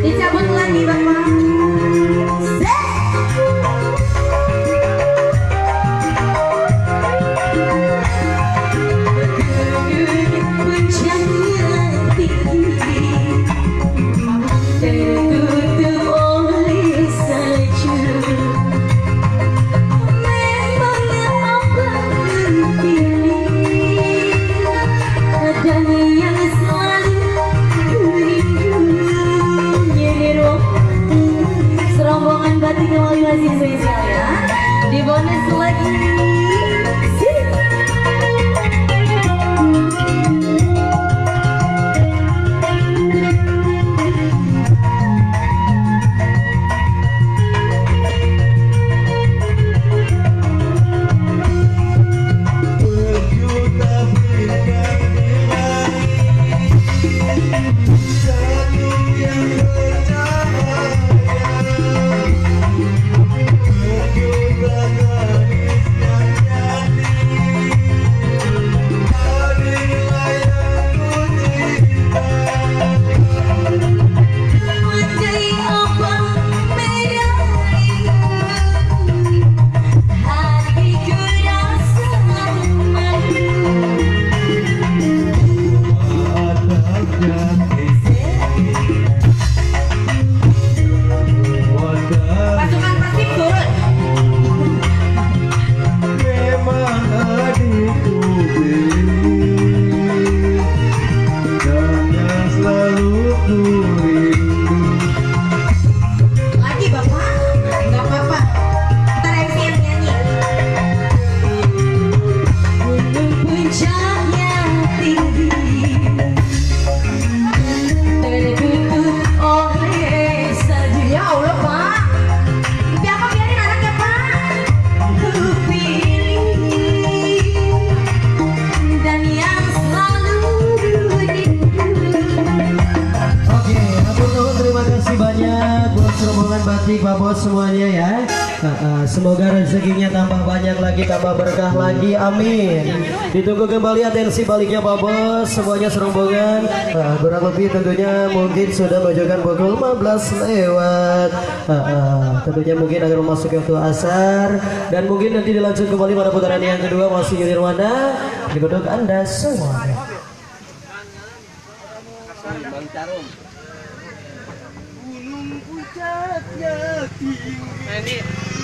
Dicabut lagi Bapak. Serombongan batik kembali masih spesial ya. Di bonus lagi. Rombongan batik Pak Bos semuanya ya. Semoga rezekinya tambah banyak lagi, tambah berkah lagi, amin. Ditunggu kembali atensi baliknya Pak Bos semuanya serombongan. Kurang lebih tentunya mungkin sudah menunjukkan pukul 15 lewat. Tentunya mungkin akan memasuki waktu asar dan mungkin nanti dilanjut kembali pada putaran yang kedua masih Yuni Rwanda di gedung Anda semua. Gunung puncaknya tinggi.